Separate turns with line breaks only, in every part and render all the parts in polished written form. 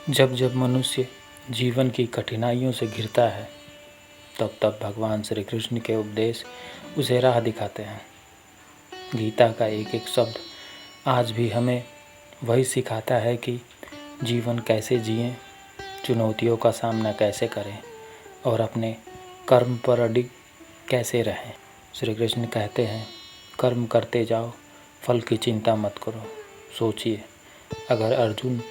जब जब मनुष्य जीवन की कठिनाइयों से घिरता है तब तब भगवान श्री कृष्ण के उपदेश उसे राह दिखाते हैं। गीता का एक एक शब्द आज भी हमें वही सिखाता है कि जीवन कैसे जिएं, चुनौतियों का सामना कैसे करें और अपने कर्म पर अडिग कैसे रहें। श्री कृष्ण कहते हैं, कर्म करते जाओ, फल की चिंता मत करो। सोचिए, अगर अर्जुन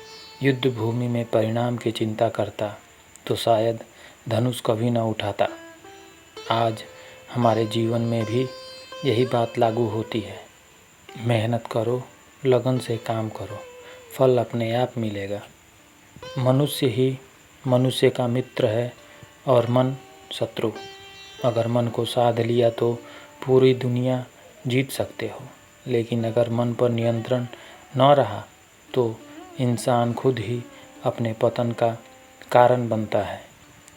युद्ध भूमि में परिणाम की चिंता करता तो शायद धनुष कभी न उठाता। आज हमारे जीवन में भी यही बात लागू होती है। मेहनत करो, लगन से काम करो, फल अपने आप मिलेगा। मनुष्य ही मनुष्य का मित्र है और मन शत्रु। अगर मन को साध लिया तो पूरी दुनिया जीत सकते हो, लेकिन अगर मन पर नियंत्रण न रहा तो इंसान खुद ही अपने पतन का कारण बनता है।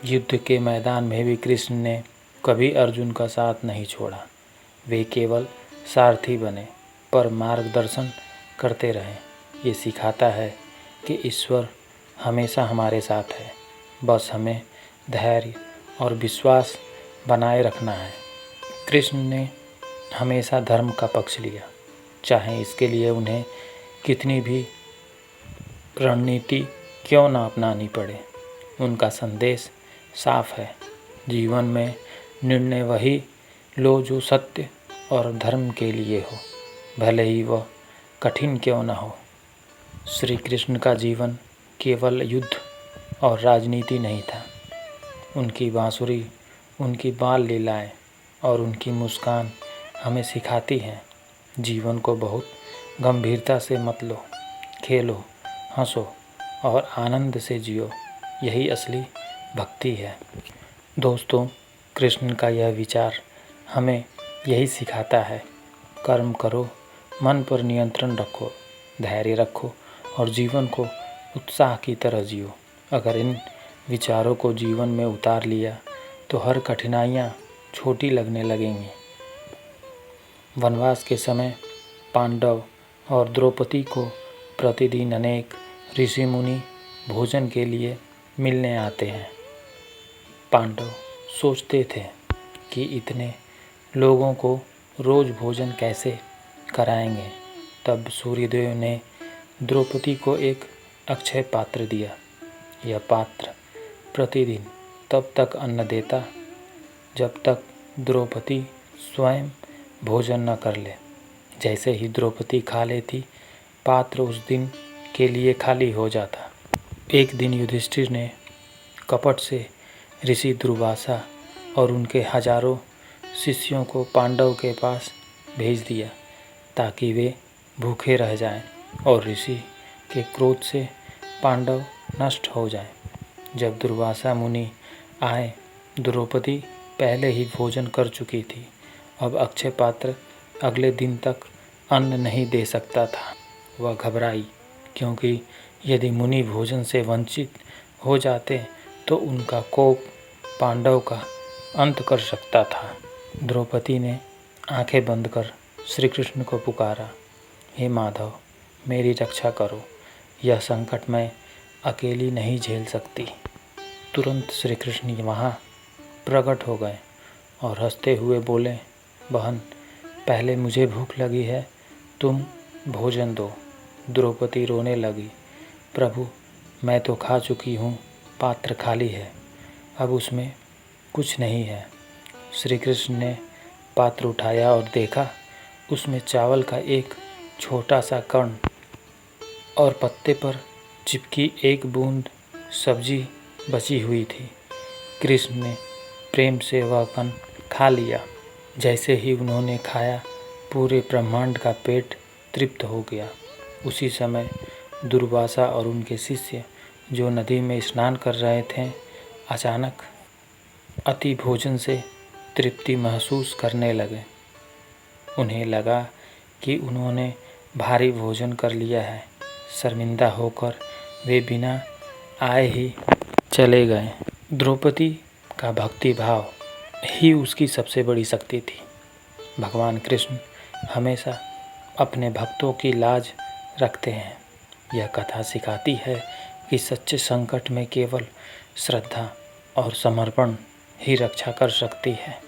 युद्ध के मैदान में भी कृष्ण ने कभी अर्जुन का साथ नहीं छोड़ा। वे केवल सारथी बने पर मार्गदर्शन करते रहे। ये सिखाता है कि ईश्वर हमेशा हमारे साथ है, बस हमें धैर्य और विश्वास बनाए रखना है। कृष्ण ने हमेशा धर्म का पक्ष लिया, चाहे इसके लिए उन्हें कितनी भी रणनीति क्यों न अपनानी पड़े। उनका संदेश साफ है, जीवन में निर्णय वही लो जो सत्य और धर्म के लिए हो, भले ही वह कठिन क्यों न हो। श्री कृष्ण का जीवन केवल युद्ध और राजनीति नहीं था। उनकी बांसुरी, उनकी बाल लीलाएं और उनकी मुस्कान हमें सिखाती हैं, जीवन को बहुत गंभीरता से मत लो, खेलो, हंसो और आनंद से जियो। यही असली भक्ति है। दोस्तों, कृष्ण का यह विचार हमें यही सिखाता है, कर्म करो, मन पर नियंत्रण रखो, धैर्य रखो और जीवन को उत्साह की तरह जियो। अगर इन विचारों को जीवन में उतार लिया तो हर कठिनाइयाँ छोटी लगने लगेंगी। वनवास के समय पांडव और द्रौपदी को प्रतिदिन अनेक ऋषि मुनि भोजन के लिए मिलने आते हैं। पांडव सोचते थे कि इतने लोगों को रोज भोजन कैसे कराएंगे। तब सूर्यदेव ने द्रौपदी को एक अक्षय पात्र दिया। यह पात्र प्रतिदिन तब तक अन्न देता जब तक द्रौपदी स्वयं भोजन न कर ले। जैसे ही द्रौपदी खा लेती, पात्र उस दिन के लिए खाली हो जाता। एक दिन युधिष्ठिर ने कपट से ऋषि दुर्वासा और उनके हजारों शिष्यों को पांडव के पास भेज दिया ताकि वे भूखे रह जाएं और ऋषि के क्रोध से पांडव नष्ट हो जाएं। जब दुर्वासा मुनि आए, द्रौपदी पहले ही भोजन कर चुकी थी। अब अक्षय पात्र अगले दिन तक अन्न नहीं दे सकता था। वह घबराई, क्योंकि यदि मुनि भोजन से वंचित हो जाते तो उनका कोप पांडव का अंत कर सकता था। द्रौपदी ने आंखें बंद कर श्री कृष्ण को पुकारा, हे माधव, मेरी रक्षा करो, यह संकट मैं अकेली नहीं झेल सकती। तुरंत श्री कृष्ण वहाँ प्रकट हो गए और हंसते हुए बोले, बहन, पहले मुझे भूख लगी है, तुम भोजन दो। द्रौपदी रोने लगी, प्रभु, मैं तो खा चुकी हूँ, पात्र खाली है, अब उसमें कुछ नहीं है। श्री कृष्ण ने पात्र उठाया और देखा, उसमें चावल का एक छोटा सा कण और पत्ते पर चिपकी एक बूंद सब्जी बची हुई थी। कृष्ण ने प्रेम से वह कण खा लिया। जैसे ही उन्होंने खाया, पूरे ब्रह्मांड का पेट तृप्त हो गया। उसी समय दुर्वासा और उनके शिष्य जो नदी में स्नान कर रहे थे, अचानक अति भोजन से तृप्ति महसूस करने लगे। उन्हें लगा कि उन्होंने भारी भोजन कर लिया है। शर्मिंदा होकर वे बिना आए ही चले गए। द्रौपदी का भक्ति भाव ही उसकी सबसे बड़ी शक्ति थी। भगवान कृष्ण हमेशा अपने भक्तों की लाज रखते हैं। यह कथा सिखाती है कि सच्चे संकट में केवल श्रद्धा और समर्पण ही रक्षा कर सकती है।